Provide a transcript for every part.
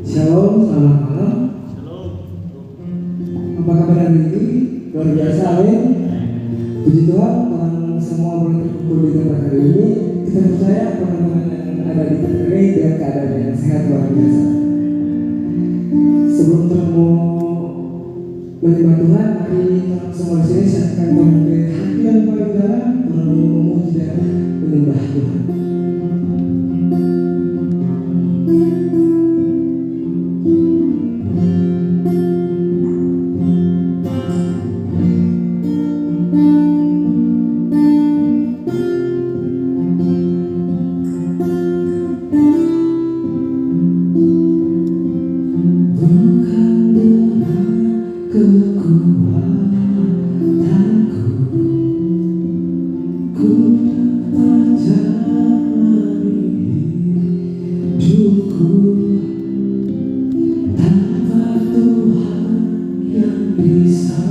Shalom, selamat malam. Apa kabar hari ini? Luar biasa, amin. Puji Tuhan, orang semua boleh terkumpul di tempat hari ini. Kita percaya teman-teman yang ada di tempat ini dengan keadaan yang sehat luar biasa. Sebelum kamu menyembah Tuhan, mari teman semua di sini siapkan dengan hati yang paling dalam untuk memuji dan menyembah Tuhan. Tanpa Tuhan yang bisa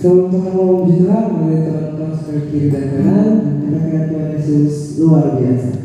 Sebelum Tuhan mau memuji Tuhan, mari teman-teman sekali kiri dan kanan, katakan Tuhan Yesus luar biasa.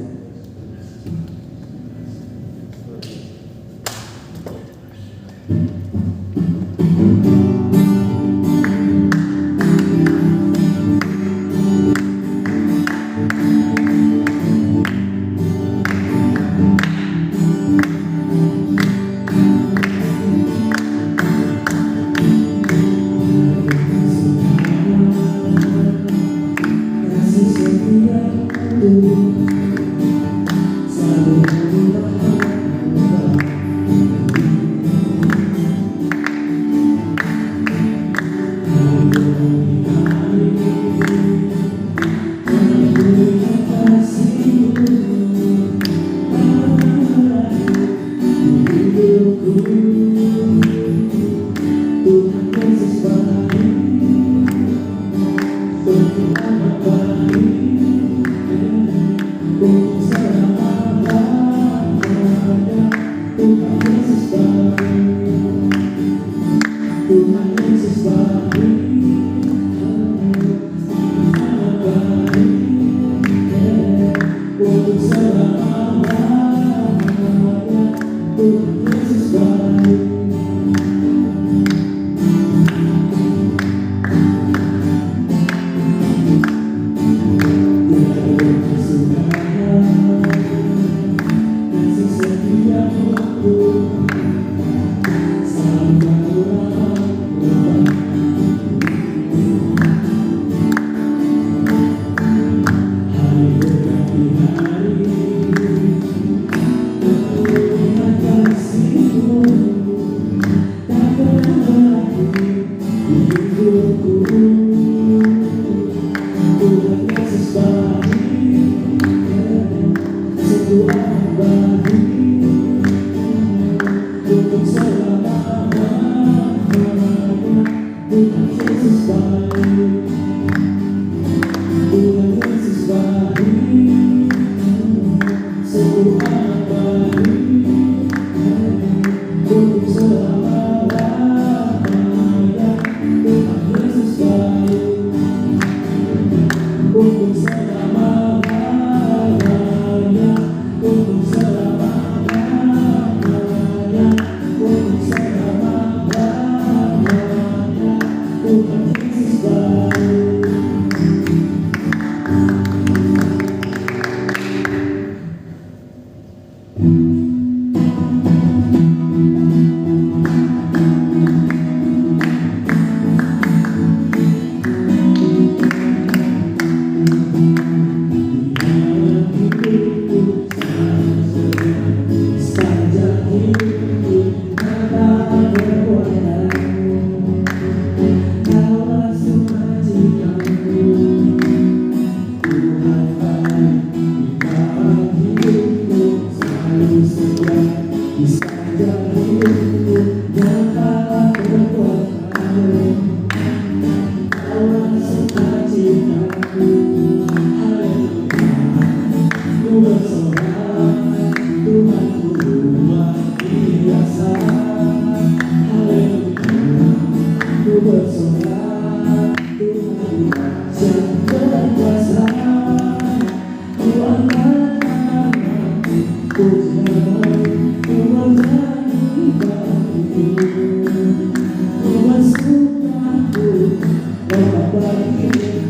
Untuk selama-lamanya, untuk selama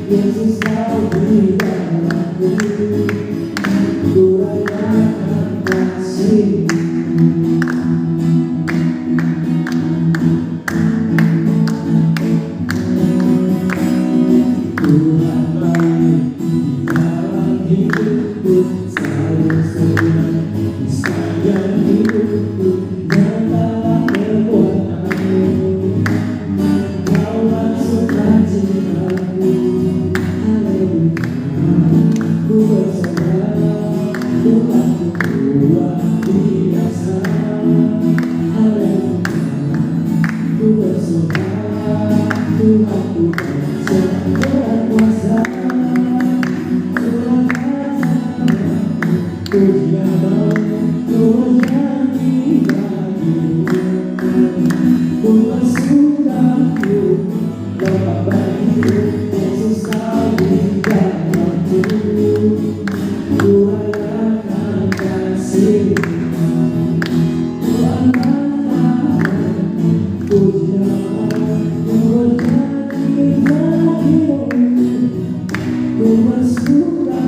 Yesus kau di dalamku, ku rayakan kasih-Mu. Tuhan baik di dalam hidupku, selalu setia di sepanjang hidupku, nyatakan perbuatan-Mu, Kaulah sukacitaku. Ku bersorak, Tuhanku luar biasa. Haleluya. Ku bersorak, Tuhanku dahsyat berkuasa. Tuhan katakan, puji nama-Mu, ku bernyanyi bagimu. Ku bersyukur, Bapa bagiku, Yesus kau di dalamku, ku rayakan kasih-Mu. Tuhan katakan, puji nama-Mu, ku bernyanyi bagimu. Ku bersyukur,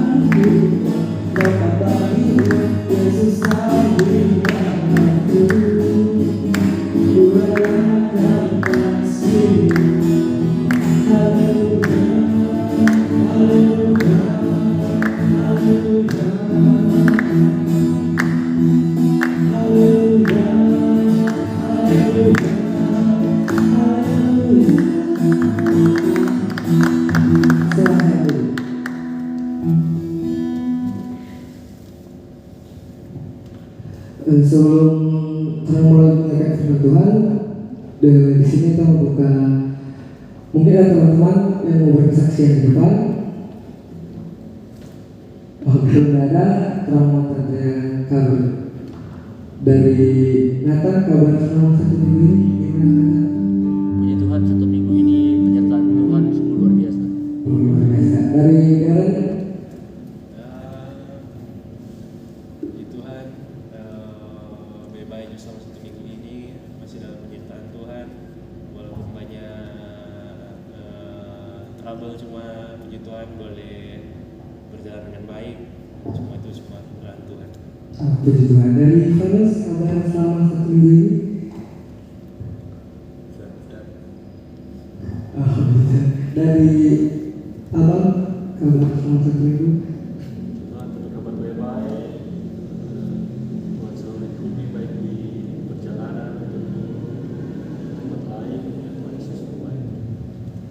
Bapa bagiku, Yesus kau di dalamku, ku rayakan kasih-Mu. Haleluya, haleluya, haleluya, haleluya, haleluya, haleluya. Selamat dulu. Sebelum kita mulai mendengarkan firman Tuhan, di sini kita membuka. Mungkin ada teman-teman yang mau berkesaksian di depan. Belum ada, terang ada kabar dari Nathan. Kabar selama 1 minggu ini gimana, Nathan? Puji Tuhan, 1 minggu ini penyertaan Tuhan sungguh luar biasa. Luar biasa. Dari Darren, puji Tuhan, baik-baik selama 1 minggu ini masih dalam penyertaan Tuhan, walaupun banyak trouble, cuma puji Tuhan boleh berjalan dengan baik. Semua itu semua kebenaran Tuhan. puji Tuhan. Dari Vanus, kabar selama 1 minggu ini? Gitu. Dari Abang, kabar selama 1 minggu? Tuhan tetap kabar baik-baik. Tuhan selalu lindungi baik di perjalanan maupun tempat lain. Tuhan Yesus baik.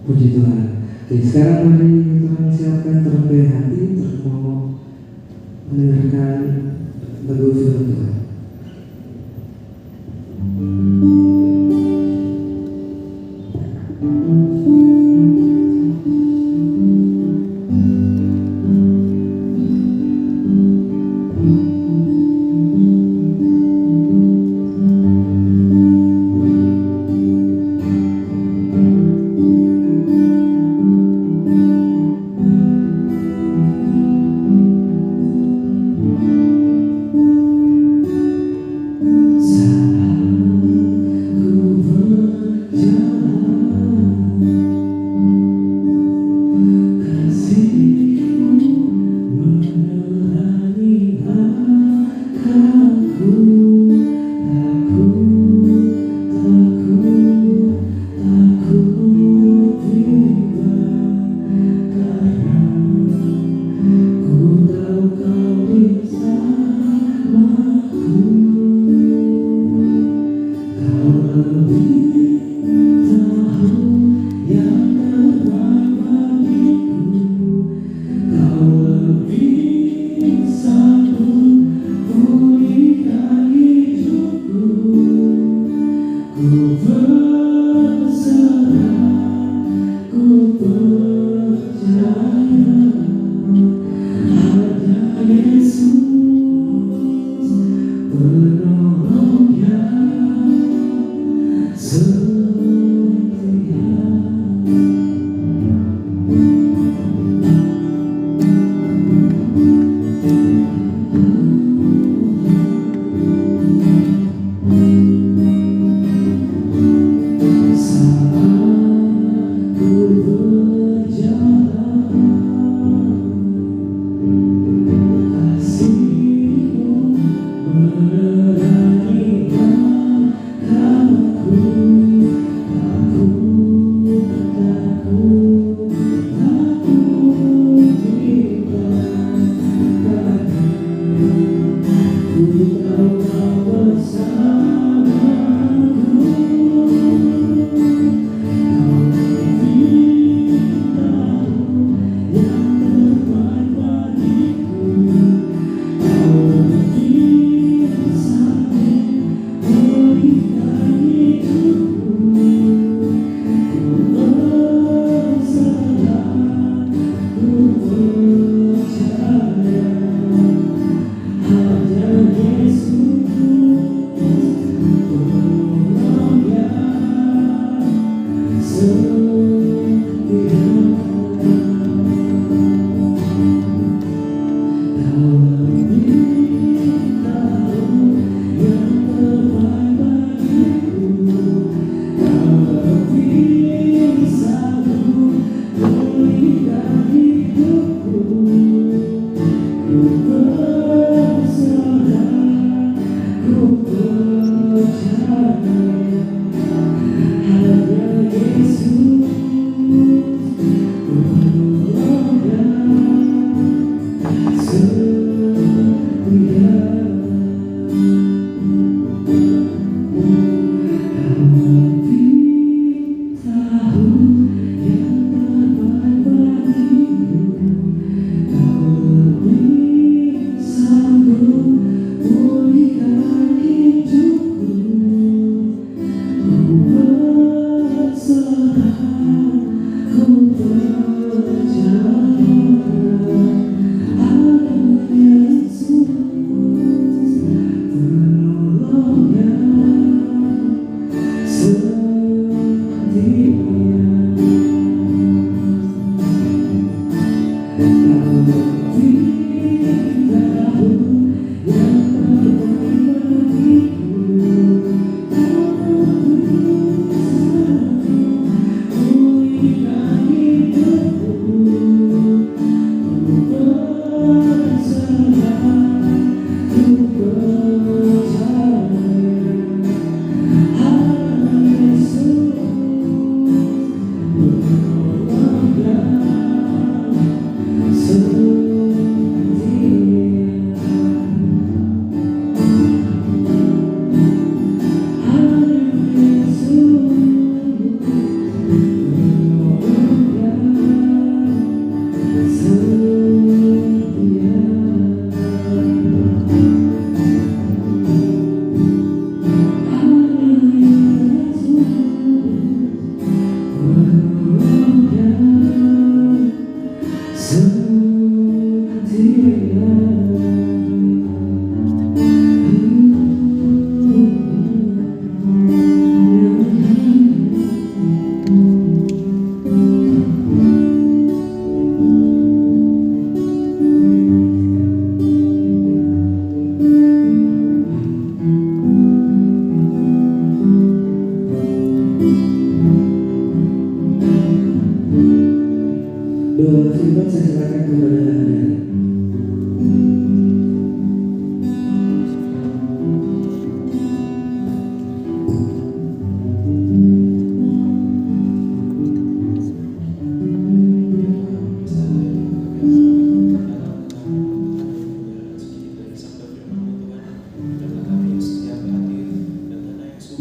Puji Tuhan. Oke, sekarang mari Tuhan siapkan terlebih hati untuk mau mendengarkan lagu firman Tuhan.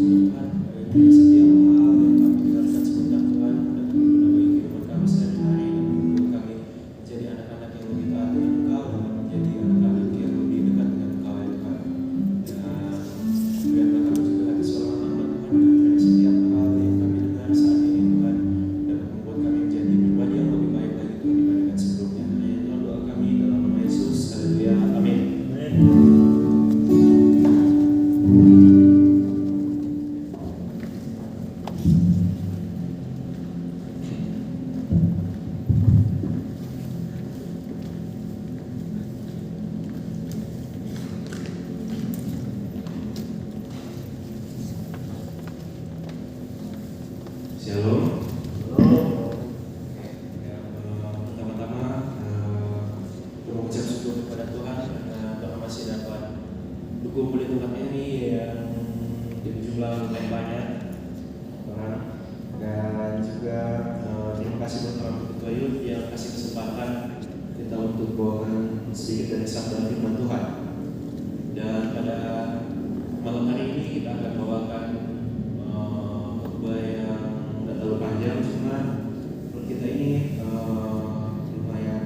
sungguh Tuhan bagi setiap hal yang kami dengarkan sebentar Tuhan dan berguna bagi kehidupan kami sehari-hari dan membuat kami menjadi anak-anak yang lebih taat dengan Engkau dan menjadi anak-anak yang lebih dekat dengan Engkau ya Tuhan. Dan biarlah kami juga hati seorang hamba Tuhan dari setiap hal yang kami dengar saat ini Tuhan dan membuat kami menjadi pribadi yang lebih baik lagi Tuhan dibandingkan sebelumnya. Hanya Tuhan doa kami dalam nama Yesus. Haleluya. Amin. Shalom. Pertama-tama mengucap syukur kepada Tuhan karena Tuhan masih dapat dukung oleh Tuhan ini yang jumlah lumayan banyak orang, dan juga terima kasih buat orang Ketua Youth yang kasih kesempatan kita untuk bawakan sedikit dari sabda firman Tuhan. Dan pada malam hari ini kita akan bawakan khotbah yang tidak terlalu panjang, cuma menurut kita ini lumayan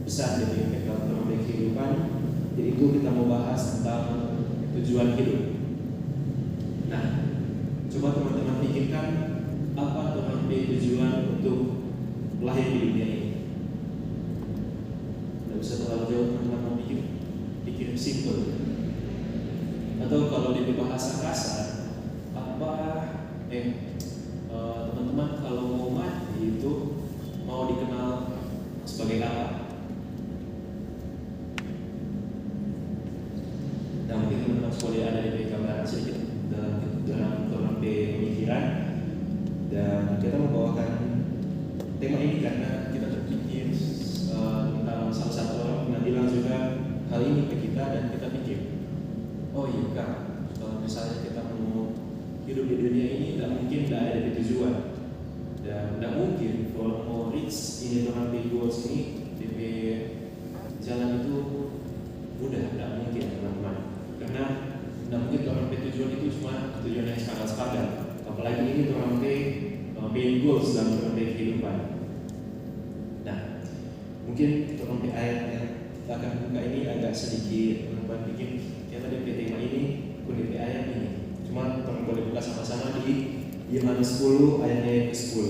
besar jadi impact dalam kehidupan, yaitu kita mau bahas tentang tujuan hidup. Nah, coba teman-teman pikirkan apa Tuhan beri tujuan untuk lahir di dunia ini. Tidak bisa terlalu jauh, teman-teman pikir simple. Atau kalau di bahasa kasar, teman-teman kalau mau mati itu mau dikenal sebagai apa? Nah, mungkin teman-teman boleh ada di gambaran sedikit dalam pemikiran, dan kita membawakan tema ini karena kita terpikir tentang salah satu orang pernah bilang juga hal ini ke kita, dan kita pikir, oh iya Kak, kalau misalnya kita mau hidup di dunia ini tidak mungkin tidak ada tujuan, dan tidak mungkin kalau mau reach ini orang goals ini DP jalan itu mudah, tidak mungkin teman-teman, karena tidak mungkin orang tujuan itu cuma tujuan yang sekadar, apalagi ini orang main goals dalam orang kehidupan. Nah, mungkin orang ayat yang kita akan buka ini agak sedikit teman-teman bikin kita DP tema ini kulit ayat ini. Cuma teman boleh buka sama-sama di Yohanes 10 ayatnya yang ke-10.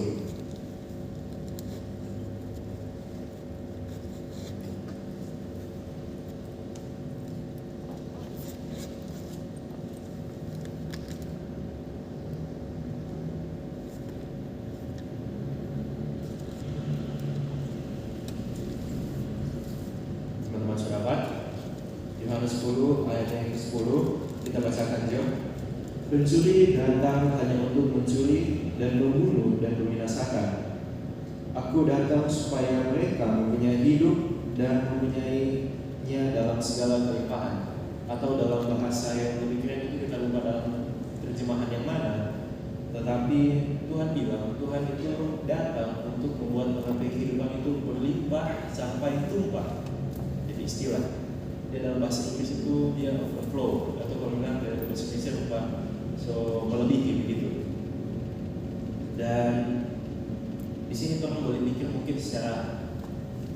Teman-teman sudah dapat? Yohanes 10 ayatnya yang ke-10, kita bacakan jauh. Pencuri datang hanya untuk mencuri dan membunuh dan membinasakan. Aku datang supaya mereka mempunyai hidup dan mempunyainya dalam segala kelimpahan. Atau dalam bahasa yang lebih keren itu kita lupa dalam terjemahan yang mana. Tetapi Tuhan bilang, Tuhan itu datang untuk membuat orang kehidupan itu berlimpah sampai tumpah. Jadi istilah dia dalam bahasa Inggris itu dia overflow, atau kalau bilang dari bahasa Indonesia lupa, so melebihi begitu. Dan di sini Tuhan boleh mikir mungkin secara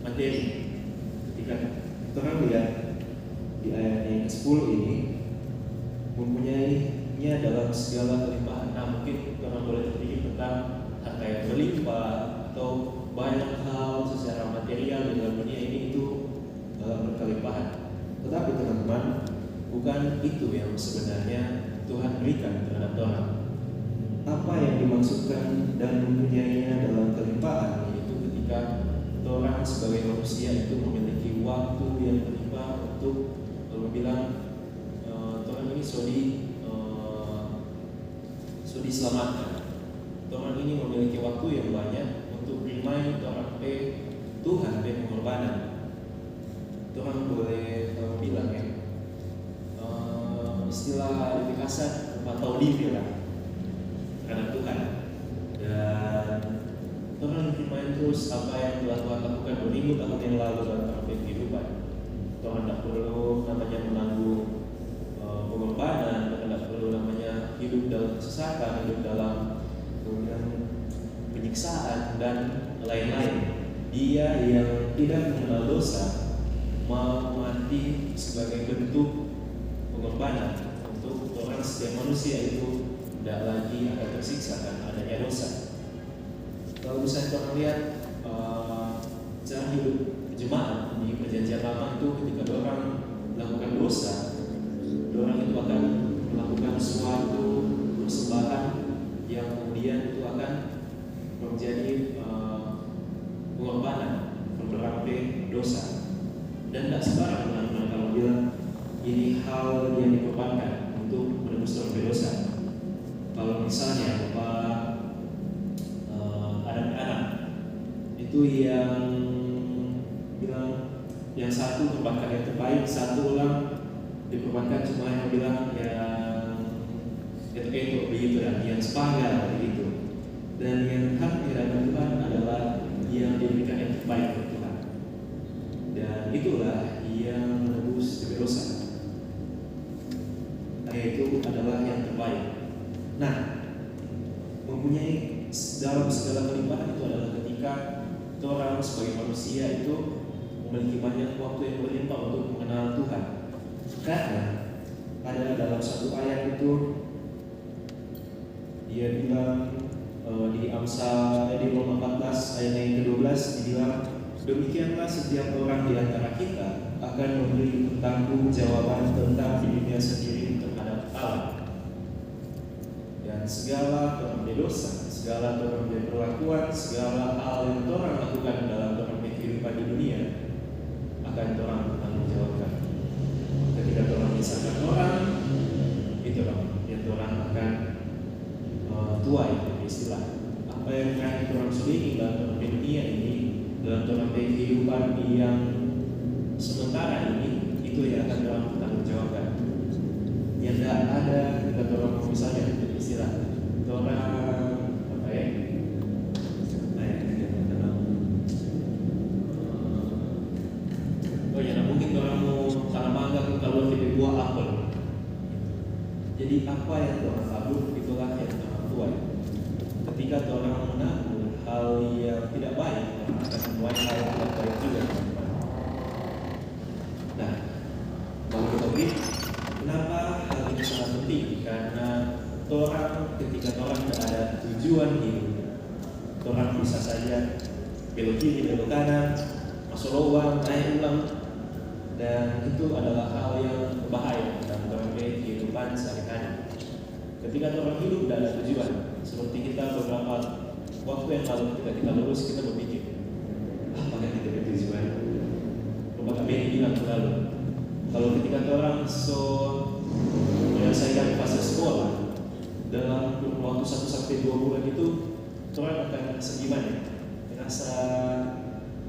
materi. Ketika Tuhan lihat di ayat yang ke-10 ini mempunyainya dalam segala kelimpahan. Nah, mungkin Tuhan boleh terpikir tentang harta yang berlimpah atau banyak hal secara material di dalam dunia ini itu dalam berkelimpahan. Tetapi teman-teman, bukan itu yang sebenarnya Tuhan berikan terhadap orang. Apa yang dimaksudkan dan mempunyainya dalam kelimpahan, yaitu ketika orang sebagai manusia itu memiliki waktu yang berlimpah untuk bilang Tuhan ini diselamatkan. Tuhan ini memiliki waktu yang banyak untuk remind orang Tuhan pengorbanan. Tuhan boleh bilang ya, istilah lebih kasar atau diri lah terhadap Tuhan. Dan Tuhan remind terus apa yang telah Tuhan lakukan 2000 tahun yang lalu dalam kehidupan. Tuhan tidak perlu namanya menanggung pengorbanan, tidak perlu namanya hidup dalam kesesatan, hidup dalam kemudian penyiksaan dan lain-lain. Dia yang tidak mengenal dosa mau mati sebagai bentuk pengorbanan untuk orang setiap manusia itu tidak lagi akan tersiksa karena adanya dosa. Kalau bisa kita lihat cara hidup jemaat di perjanjian lama itu, ketika orang melakukan dosa, orang itu akan melakukan suatu persembahan yang kemudian itu akan menjadi pengorbanan memberantai dosa. Dan tidak sembarang teman-teman kalau bilang ini hal yang dikorbankan untuk menebus orang berdosa. Kalau misalnya anak-anak itu yang bilang yang satu korbankan yang terbaik, satu orang dikorbankan cuma yang bilang yang itu begitu, dan yang sepanggal begitu. Dan yang hak di hadapan Tuhan adalah yang diberikan yang terbaik oleh Tuhan. Dan itulah yang menebus dosa. Itu adalah yang terbaik. Nah, mempunyai dalam segala kelimpahan itu adalah ketika orang sebagai manusia itu memiliki banyak waktu yang berlimpah untuk mengenal Tuhan. Karena ada dalam satu ayat itu dia bilang di Amsal di Roma 14 ayat yang ke-12 dibilang, demikianlah setiap orang di antara kita akan memberi pertanggungjawaban tentang dirinya sendiri terhadap Allah. Dan segala dosa, segala perlakuan, segala hal yang orang lakukan dalam kehidupan di dunia akan orang bertanggungjawabkan. Ketika orang misalkan orang, itu yang orang akan tuai istilah. Apa yang akan orang sedikit dalam dunia ini, dalam kehidupan yang sementara ini, itu yang akan orang bertanggungjawabkan. Yang tidak ada ketika orang misalnya istilah orang apa ya? Oh ya, mungkin orang mau tanam mangga kalau tidak buah apel. Jadi apa yang orang tabur itulah yang orang tuai. Ketika orang menabur hal yang tidak baik, orang akan menuai hal yang tidak baik juga. Nah, kalau kita lihat kenapa hal ini sangat penting? Karena orang ketika orang tidak ada tujuan hidup, orang bisa saja belok kiri, belok kanan, masuk lubang, naik ulang, dan itu adalah hal yang berbahaya dalam kehidupan sehari-hari. Ketika orang hidup tidak ada tujuan, seperti kita beberapa waktu yang lalu ketika kita lulus, kita berpikir, apakah kita bertujuan? Bapak Benny bilang lalu, kalau ketika orang menyelesaikan fase sekolah dalam waktu 1-2 bulan itu, orang akan merasa gimana? Merasa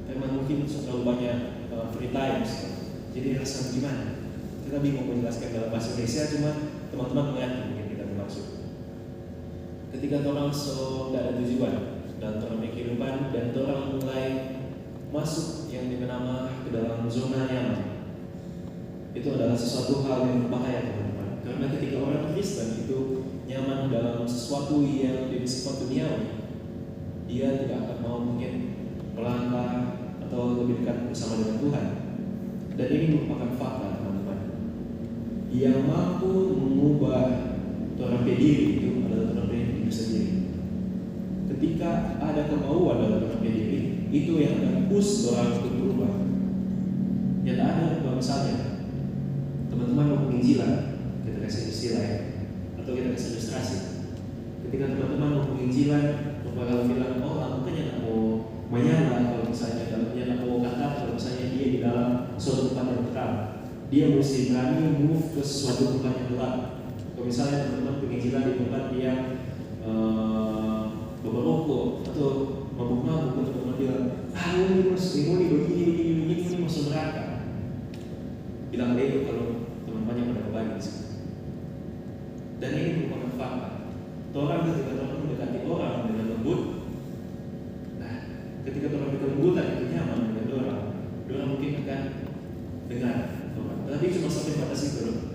memang mungkin terlalu banyak free time, jadi rasa gimana? Kita bingung menjelaskan dalam bahasa Indonesia, cuma teman-teman mengerti mungkin kita bermaksud. Ketika orang tidak ada tujuan dan orang kehidupan dan orang mulai masuk yang bernama ke dalam zona nyaman, itu adalah sesuatu hal yang berbahaya teman-teman. Karena ketika orang Kristen itu nyaman dalam sesuatu yang bersifat duniawi, dia tidak akan mau mungkin melangkah atau lebih dekat bersama dengan Tuhan. Dan ini merupakan fakta teman-teman. Yang mampu mengubah orang diri itu adalah orang diri sendiri. Ketika ada kemauan dalam orang diri, itu yang akan push orang untuk berubah. Yang ada kalau misalnya teman-teman mau penginjilan, kita kasih istilah ya, atau kita kasih ilustrasi. Ketika teman-teman mau penginjilan, kalau bilang, oh aku kan yang mau menyala, kalau misalnya dalamnya mau kata, kalau misalnya dia di dalam suatu tempat yang terang, dia mesti berani move ke suatu tempat yang gelap. Kalau misalnya teman-teman penginjilan di tempat yang berokok atau mabuk-mabuk, atau teman bilang, ini begini masuk neraka. Bilang itu kalau teman-teman yang pada berbagi. Dan ini merupakan fakta. Orang ketika orang mendekati orang dengan lembut, nah ketika orang berkelembutan itu nyaman dengan orang mungkin akan dengar orang. Tapi cuma sampai pada situ.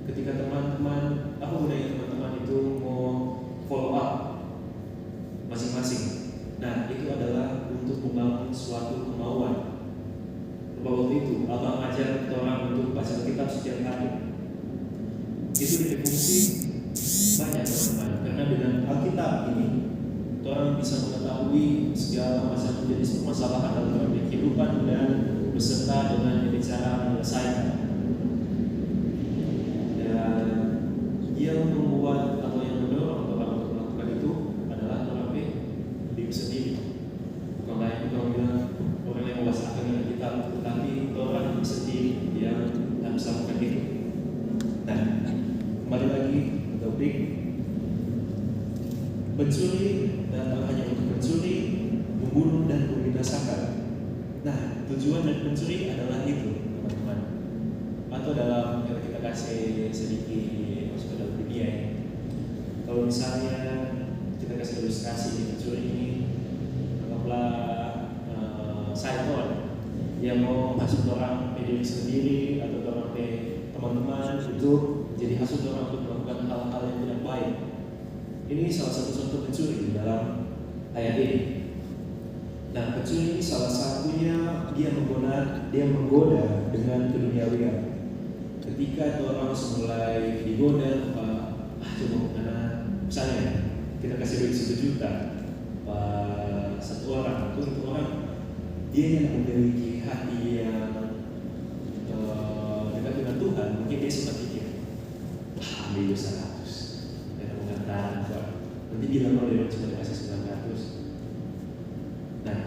Ketika teman-teman, aku menanya teman-teman terakhir. Itu berfungsi banyak teman-teman, karena dengan Alkitab ini orang bisa mengetahui segala macam jenis permasalahan dalam kehidupan dan beserta dengan cara menyelesaikan. Dan yang membuat atau yang mendorong orang untuk melakukan itu adalah orang diri sendiri. Bukan lain bukan bilang orang yang menguasai dengan kita, tetapi orang sendiri yang harus melakukan itu. Nah, kembali lagi ke topik pencuri datang hanya untuk mencuri, membunuh dan membinasakan. Nah, tujuan dari pencuri adalah itu, teman-teman. Atau dalam kita kasih sedikit masuk ke dalam dunia ya. Kalau misalnya kita kasih ilustrasi di pencuri ini, anggaplah saya yang mau hasut orang diri sendiri atau orang teman-teman itu jadi hasut orang untuk melakukan hal-hal yang tidak baik. Ini salah satu contoh pencuri di dalam ayat ini. Nah, pencuri ini salah satunya dia menggoda dengan keduniawian. Ketika orang mulai digoda, coba karena misalnya kita kasih duit 1 juta, satu orang itu untuk orang dia yang memiliki hati yang dekat dengan Tuhan, mungkin dia sempat pikir, ambil 100, dan mengatakan nanti bilang kalau dia cuma dikasih 900. Nah,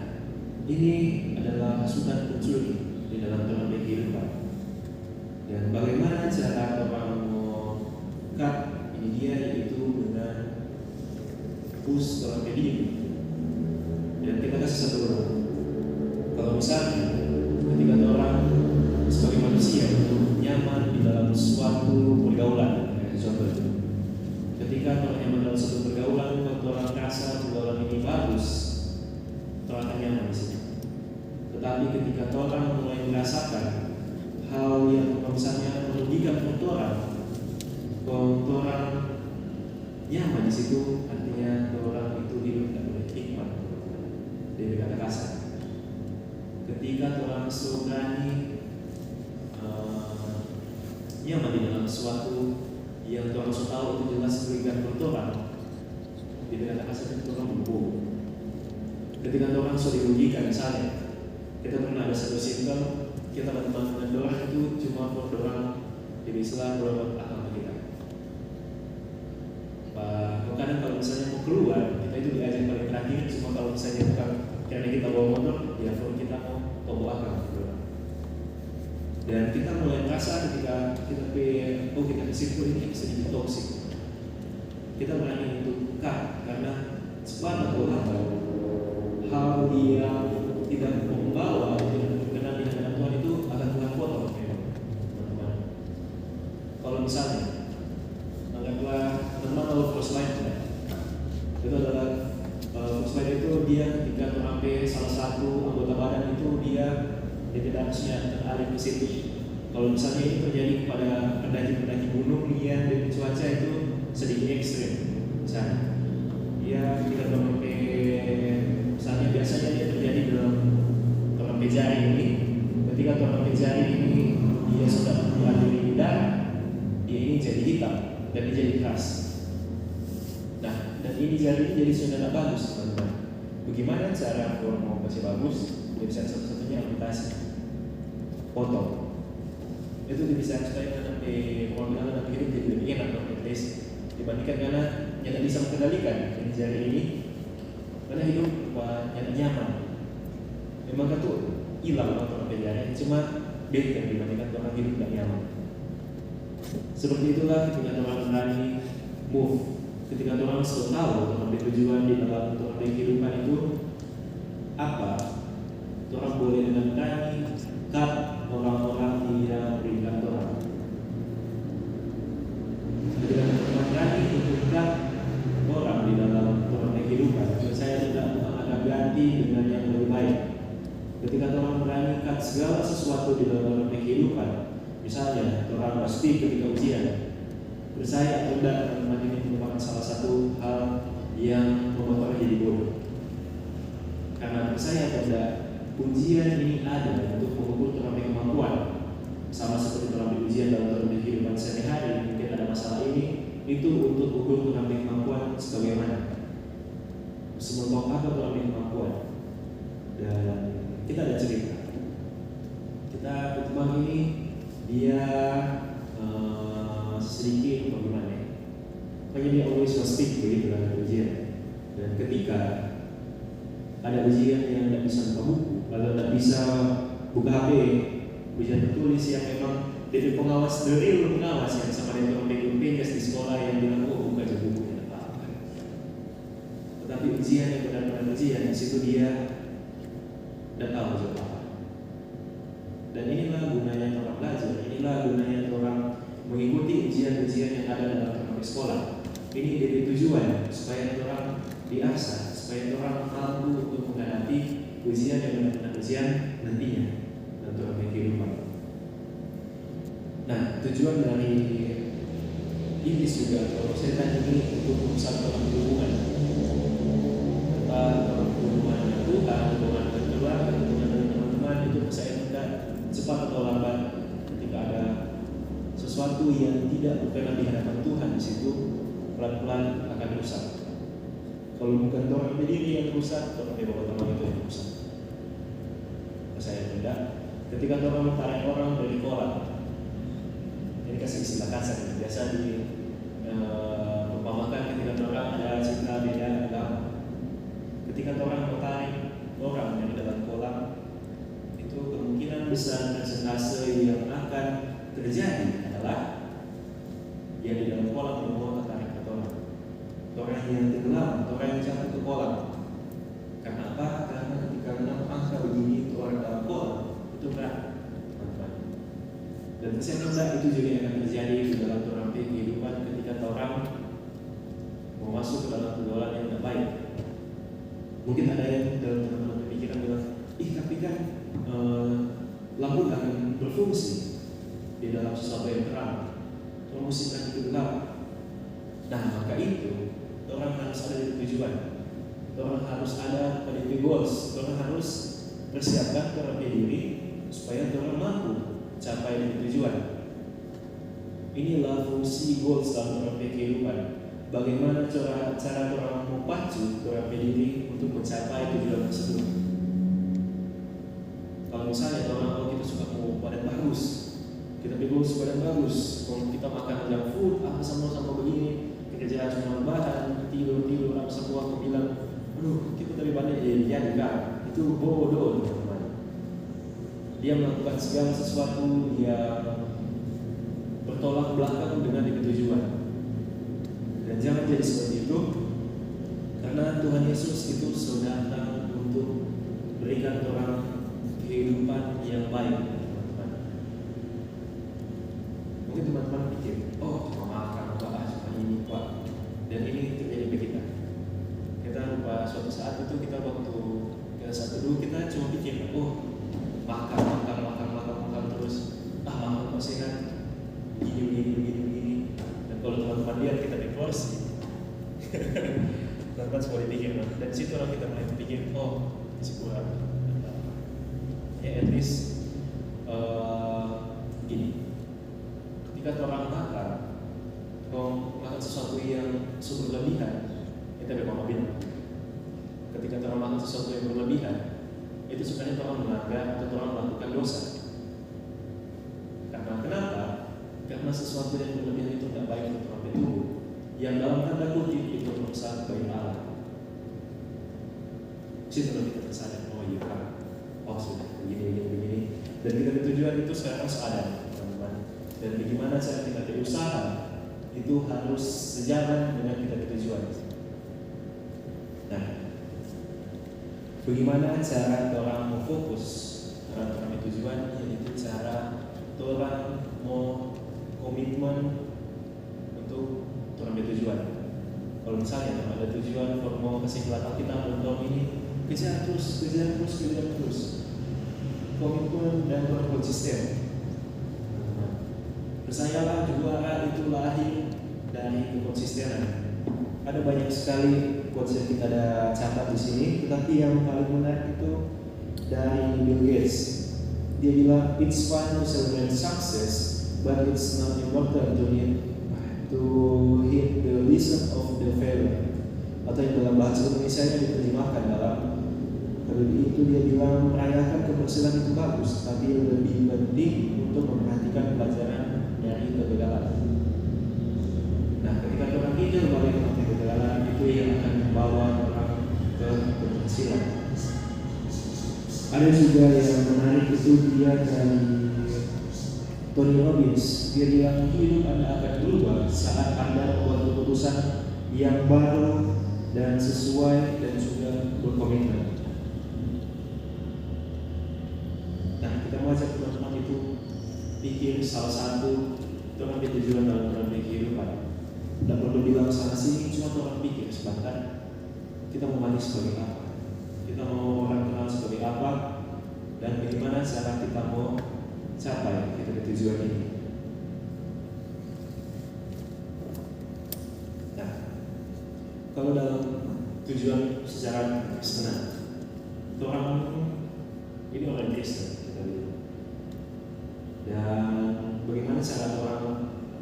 ini adalah hasutan pencuri di dalam dalam kehidupan. Dan bagaimana cara orang mengkat ini dia yaitu dengan push dalam diri. Dan kita kasih satu orang. Kalau misalnya ketika orang sebagai manusia itu nyaman di dalam suatu pergaulan, contoh itu. Ketika orang nyaman dalam suatu pergaulan, kalau orang merasa pergaulan ini bagus, orang akan nyaman di sini. Tetapi ketika orang mulai merasakan hal yang misalnya merugikan orang nyaman di situ, artinya orang itu hidup tidak boleh hikmat. Dia berkata kasar. Ketika orang berani nyaman di dalam sesuatu yang orang tahu itu jelas merugikan orang, dia berkata kasar itu orang berbohong. Ketika orang sudah dirugikan, misalnya kita pernah ada satu sistem, kita teman dengan orang itu cuma orang di Islam, orang agama kita. Kadang kalau misalnya mau keluar, kita itu diajak paling terakhir, cuma kalau misalnya bukan karena kita bawa motor, ya kalau kita mau bawa agama. Dan kita mulai merasa ketika kita kita kesimpulan ini sedikit toksik. Kita berani untuk karena cepat atau lambat hal yang tidak membawa berkenan di hadapan Tuhan itu akan Tuhan potong, teman-teman. Kalau misalnya anggaplah teman tahu first line itu adalah first line itu dia ketika sampai salah satu anggota badan itu dia tidak harusnya teralih ke situ. Kalau misalnya ini terjadi kepada pendaki gunung yang dengan cuaca itu sedikit ekstrim, misalnya dia tidak sampai misalnya biasanya dia terjadi dalam tornado jari ini. Ketika tornado jari ini dia sudah berada di darah, dia ini jadi hitam dan dia jadi keras. Nah, dan ini jadi sudah tidak bagus, teman-teman. Bagaimana cara kalau mau kasih bagus? Dia bisa satu-satunya amputasi, potong. Itu bisa supaya nanti orang bilang nanti hidup jadi lebih enak, at least dibandingkan karena yang tidak bisa mengendalikan ini jari ini. Karena hidup nyaman. Memang itu hilang orang kerjanya, cuma beda dibandingkan orang hidup tidak nyaman. Seperti itulah ketika orang berani move, ketika orang sudah tahu orang tujuan di dalam orang kehidupan itu apa, orang boleh dengan berani cut orang-orang yang berikan orang. Ketika orang berani untuk cut orang di dalam orang kehidupan, saya tidak akan ganti dengan yang lebih baik. Ketika orang berani cut segala sesuatu di dalam orang kehidupan, misalnya orang pasti ketika ujian, percaya atau tidak, teman-teman, ini merupakan salah satu hal yang membuat orang jadi bodoh. Karena percaya atau tidak, ujian ini ada untuk mengukur orang kemampuan. sama seperti dalam ujian dalam kehidupan sehari-hari, mungkin ada masalah ini, itu untuk ukur mengambil kemampuan sebagaimana sementok apa mengambil kemampuan. Dan kita ada cerita, kita pertemuan ini dia sedikit bagaimana ya, makanya dia always must speak begitu dalam ujian. Dan ketika ada ujian yang tidak bisa buka buku atau tidak bisa buka HP, ujian tertulis yang memang dari pengawas, the real pengawas yang sama dengan PKS di sekolah yang bilang, oh buka aja buku, tidak apa-apa. Tetapi ujian yang benar-benar ujian, di situ dia tidak tahu jawab apa. Dan inilah gunanya orang belajar, inilah gunanya orang mengikuti ujian-ujian yang ada dalam sekolah. Ini dari tujuan supaya orang diasah, supaya orang mampu untuk menghadapi ujian yang benar-benar ujian nantinya dalam kehidupan. Nah, tujuan dari iblis juga atau setan ini untuk merusak dalam hubungan, dalam hubungan dengan Tuhan, hubungan dengan keluarga, hubungan dengan teman-teman. Itu saya tidak cepat atau lambat ketika ada sesuatu yang tidak pernah di hadapan Tuhan, di situ pelan-pelan akan rusak. Kalau bukan orang berdiri yang rusak, orang bapak teman itu yang rusak. Saya tidak. Ketika orang menarik orang dari kolam, ini kasih istilah kasar, biasa di umpamakan ketika orang ada cinta beda agama. Ketika orang menarik orang dari dalam kolam, itu kemungkinan besar persentase yang akan terjadi adalah yang di dalam kolam yang mau tertarik ke orang yang tenggelam, orang yang jatuh ke kolam. Karena apa? Karena ketika 6 angka begini itu orang dalam kolam, itu berat. Dan saya rasa itu juga yang akan terjadi di dalam orang kehidupan ketika orang mau masuk ke dalam pergaulan yang tidak baik. Mungkin ada yang dalam pemikiran bilang, tapi kan lampu akan berfungsi di dalam sesuatu yang terang, musik kan itu gelap. Nah, maka itu orang harus ada di tujuan, orang harus ada pada goals, orang harus persiapkan orang diri supaya orang mampu capai dari tujuan. Inilah fungsi goals dalam orang kehidupan. Bagaimana cara orang memacu orang diri untuk mencapai tujuan tersebut. Kalau misalnya kalau kita suka mau badan bagus, kita goals badan bagus. Kalau kita makan junk food, sama begini, kita jalan cuma bahan, tidur, apa semua. Aku bilang, aduh, kita lebih banyak ya enggak. Itu bodoh, teman-teman. Dia melakukan segala sesuatu yang bertolak belakang dengan tujuan. Dan jangan jadi seperti itu, karena Tuhan Yesus itu sudah datang untuk berikan orang kehidupan yang baik, teman-teman. Mungkin teman-teman pikir, oh cuma makan, cuma ini, Pak. Dan ini terjadi bagi kita. Kita lupa suatu saat itu kita waktu saat dulu kita cuma pikir, oh makan terus, makan kok sehat, gini. Dan kalau teman-teman lihat kita di porsi, teman-teman semua dipikir, dan situ orang kita mulai pikir, oh sebuah, ya at least gini, ketika orang makan sesuatu yang berlebihan, kita memang bilang, ketika orang makan sesuatu yang berlebihan, itu sebenarnya orang melanggar atau orang melakukan dosa. Karena kenapa? Karena sesuatu yang berlebihan itu tidak baik untuk orang itu, yang dalam tanda kutip itu merusak bagi Allah. Situ kita tersadar, oh iya kan, oh sudah begini. Dan kita bertujuan itu sekarang harus ada, teman-teman. Dan bagaimana cara kita berusaha itu harus sejalan dengan kita bertujuan. Nah, bagaimana cara orang mau fokus terhadap tujuan, yaitu cara orang mau komitmen untuk terhadap tujuan. Kalau misalnya ada tujuan, kalau mau kesimpulan kita tahun ini, kejar terus. Komitmen dan konsisten. Percayalah juara itu lahir dari kekonsistenan. Ada banyak sekali quotes yang kita ada catat di sini, tetapi yang paling menarik itu dari Bill Gates. dia bilang it's fun to celebrate success, but it's not important to hit the lesson of the failure. Atau yang dalam bahasa Indonesia nya diterjemahkan dalam kali itu dia bilang merayakan keberhasilan itu bagus, tapi lebih penting untuk memperhatikan pelajaran dari kegagalan. Nah, ketika orang hidup balik ke kegagalan itu yang akan membawa orang ke keberhasilan. Ada juga yang menarik itu dia dari Tony Robbins. Dia bilang hidup Anda akan berubah saat Anda membuat keputusan yang baru dan sesuai dan juga berkomitmen. Nah, kita mengajak teman-teman itu pikir salah satu teman tujuan dalam dalam kehidupan. Tidak perlu bilang sana sini, cuma orang pikir sebentar. Kita mau mati sebagai apa? Kita mau orang kenal sebagai apa? Dan bagaimana cara kita mau capai kita tujuan ini? Nah, kalau dalam tujuan secara Kristen, orang ini orang Kristen kita lihat. Dan bagaimana cara orang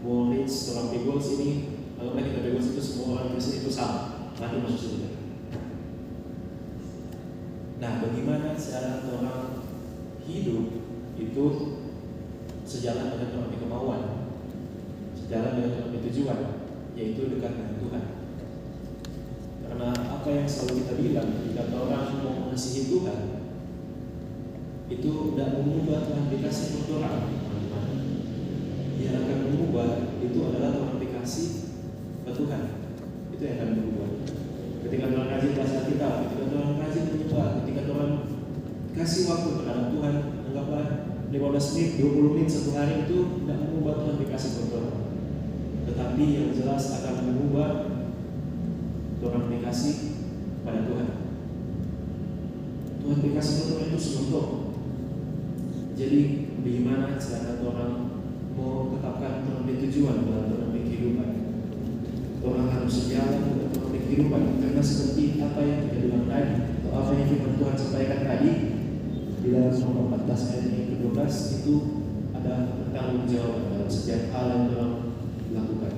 mau reach orang goals ini? Kalau kita goals itu semua orang Kristen itu sama, nanti masuk surga. Nah, bagaimana cara orang hidup itu sejalan dengan orang kemauan, sejalan dengan orang tujuan, yaitu dekat dengan Tuhan. Karena apa yang selalu kita bilang, ketika orang mau mengasihi Tuhan, itu tidak mengubah Tuhan dikasih untuk orang. Yang akan mengubah itu adalah Tuhan dikasih ke Tuhan. Itu yang akan berubah. Ketika Tuhan rajin baca Alkitab, ketika Tuhan rajin menyembah, ketika Tuhan kasih waktu terhadap Tuhan, anggaplah 15 menit, 20 menit, 1 hari itu tidak mengubah Tuhan dikasih ke Tuhan. Tetapi yang jelas akan mengubah Tuhan dikasih pada Tuhan. Tuhan dikasih ke Tuhan itu sebentuk. Jadi bagaimana cara Tuhan mau tetapkan Tuhan tujuan dalam Tuhan kehidupan? Orang harus sejalan dengan Tuhan kehidupan, karena seperti apa yang kita bilang tadi, atau apa yang firman Tuhan sampaikan tadi di dalam Roma 14 ayat yang ke-12 itu ada pertanggung jawaban dalam setiap hal yang Tuhan lakukan.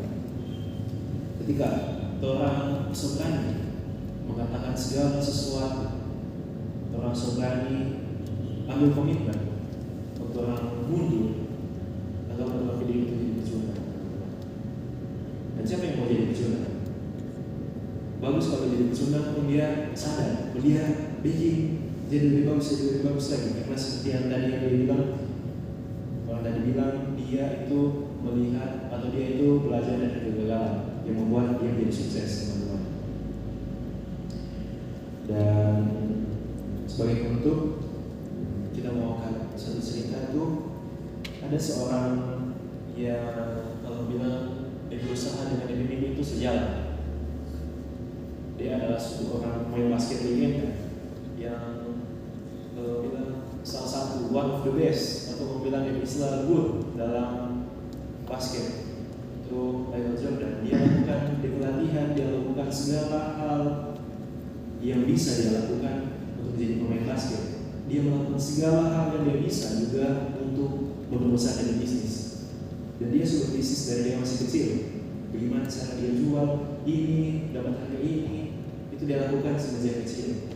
Ketika orang berani mengatakan segala sesuatu, orang berani ambil komitmen untuk orang mundur atau orang hidup itu jadi perjuangan. Dan siapa yang mau jadi perjuangan? Bagus kalau jadi perjuangan pun dia sadar, dia bikin jadi lebih bagus lagi. Karena seperti yang tadi yang dia bilang, orang tadi bilang dia itu melihat atau dia itu belajar dari kegagalan yang membuat dia jadi sukses, teman-teman. Dan sebagai penutup, kita mau satu cerita itu ada seorang yang kalau bilang dia berusaha dengan mimpi itu sejalan. Dia adalah suatu orang main basket legenda yang bilang salah satu one of the best atau bilang yang istilah good dalam basket itu Michael Jordan. Dia lakukan di pelatihan, dia lakukan segala hal yang bisa dia lakukan untuk menjadi pemain basket. Dia melakukan segala hal yang dia bisa juga untuk membesarkan bisnis. Dan dia sudah bisnis dari dia masih kecil. Bagaimana cara dia jual ini, dapat harga ini, itu dia lakukan semenjak kecil.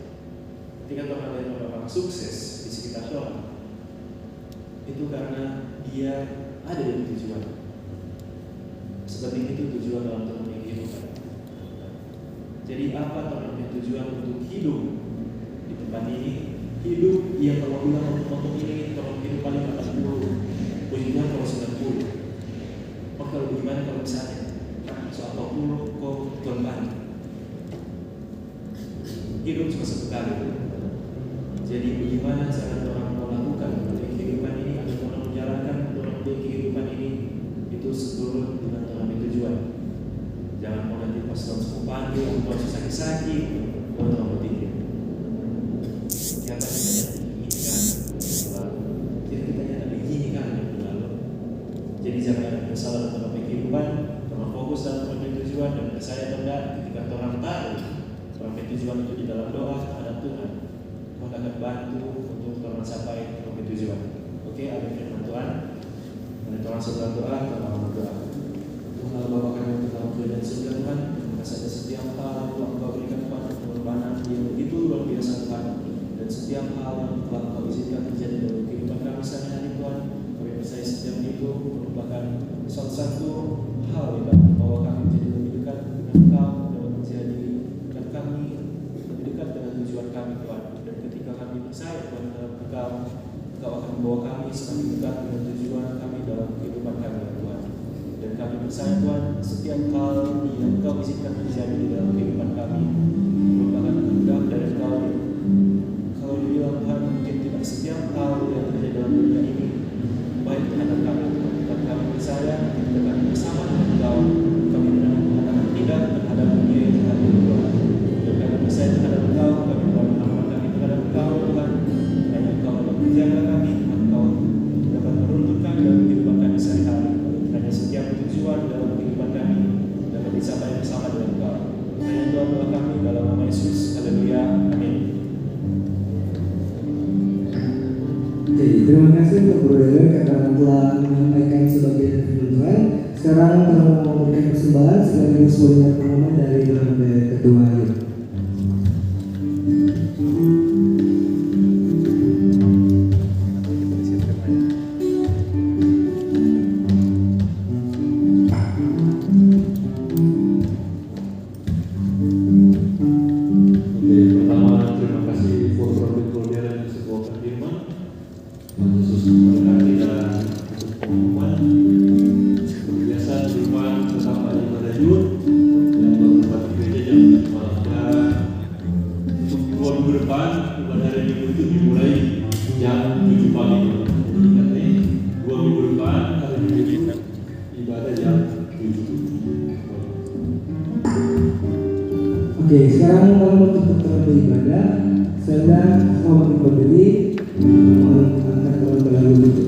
Ketika orang sukses di sekitar orang, itu karena dia ada di tujuan. Seperti itu tujuan dalam Tuhan kehidupan. Jadi apa Tuhan tujuan untuk hidup di tempat ini? Hidup yang kalau bilang untuk ini Tuhan hidup paling 80, puji Tuhan kalau 90. Kalau bagaimana kalau misalnya soal 20 kok Tuhan bantu? Hidup cuma satu kali. Jadi bagaimana cara orang melakukan kehidupan ini agar orang menjalankan orang kehidupan ini itu seturut dengan Tuhan tujuan. Jangan mau nanti pas Tuhan semua panggil atau sakit-sakit, Tuhan berpikir. Yang tadi kita selalu, jadi kita ada begini kan lalu. Jadi jangan ada masalah dalam kehidupan, Tuhan fokus dalam Tuhan tujuan dan percaya rendah ketika Tuhan tahu Tuhan tujuan itu di dalam doa terhadap Tuhan. Tuhan akan bantu untuk orang capai tujuan. Oke, ada firman Tuhan. Mari kita langsung berdoa, kita mau berdoa. Tuhan Bapa kami yang dalam kerajaan surga Tuhan, terima kasih atas setiap hal yang telah Engkau berikan Tuhan, pengorbanan yang begitu luar biasa Tuhan, dan setiap hal yang telah Engkau izinkan terjadi dalam kehidupan kami sehari-hari Tuhan. Kami percaya setiap itu merupakan salah satu hal yang dapat membawa kami menjadi lebih dekat dengan Engkau, dapat menjadikan kami lebih dekat dengan tujuan kami Tuhan. Dan ketika kami percaya Tuhan dalam Engkau, Engkau akan membawa kami semakin dekat dengan tujuan kami dalam kehidupan kami Tuhan. Dan kami percaya Tuhan, setiap hal yang Engkau izinkan terjadi di dalam kehidupan kami merupakan kehendak dari Engkau. Kalau dibilang Tuhan, mungkin tidak setiap hal yang terjadi dalam dunia ini baik terhadap kami, dan kami percaya ketika kami bersama dengan Engkau, kami mengatakan tidak terhadap dunia yang hadir Tuhan. Dan kami percaya terhadap Engkau, kami mengamalkan kami terhadap Engkau Tuhan. Hanya Engkau dapat menjaga kami, Engkau dapat menuntun kami dalam kehidupan kami sehari-hari. Hanya setiap tujuan dalam kehidupan kami dapat dicapai bersama dengan Engkau. Hanya Tuhan doa kami dalam nama Yesus. Haleluya. Amin. Oke, terima kasih untuk Brother karena telah menyampaikan sebagai firman Tuhan. Sekarang kita mau memberikan persembahan sekaligus sebuah pengumuman dari Brother kedua ini. Oke, sekarang kalau untuk pertama ibadah, saya mau berdiri, mohon angkat kawan berlalu dulu.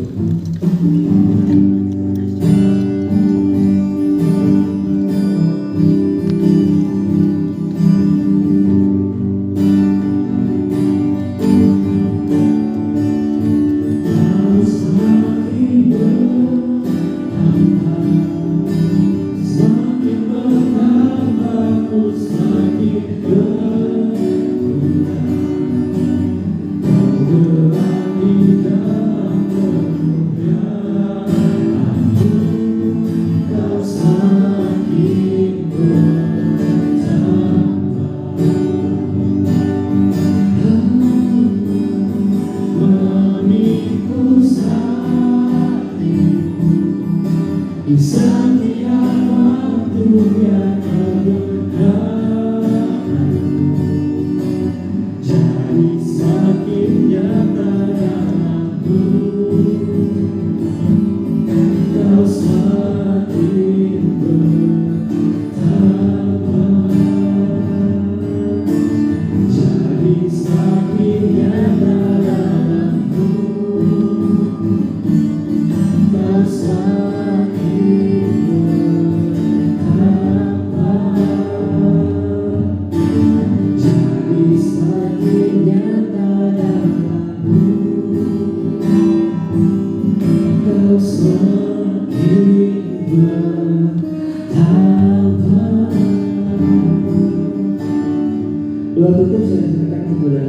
Doa tutup saya serahkan kepada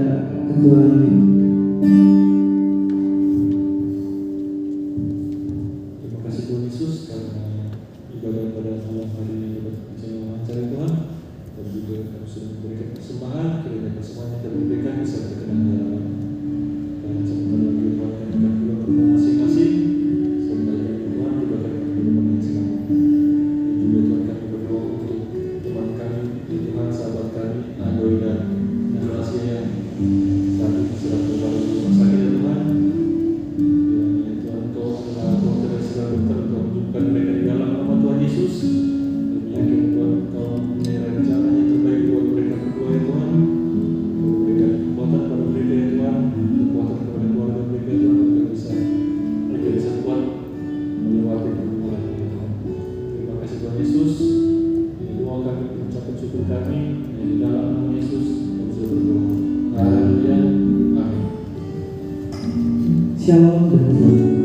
ketua ini. Terima kasih Tuhan Yesus karena ibadah pada malam hari ini dapat berjalan lancar Tuhan, dan juga kami sudah memberikan persembahan, kiranya semuanya terberikan bisa berkenan dalam dan semoga lagi Tuhan yang akan pulang ke rumah masing-masing, semoga Tuhan diberikan kehidupan yang selamat. Dan juga Tuhan kami berdoa untuk teman kami, Tuhan sahabat kami, Adoy dan Rahasia yang saat ini sedang berbaru di rumah sakit ya Tuhan. Kiranya Tuhan Kau adalah dokter dan segala dokter, Kau menyembuhkan mereka di dalam nama Tuhan Yesus. Kami yakin Tuhan Kau punya rencana yang terbaik buat mereka berdua ya Tuhan. Kau berikan kekuatan pada mereka ya Tuhan, kekuatan kepada keluarga Shalom dan selamat.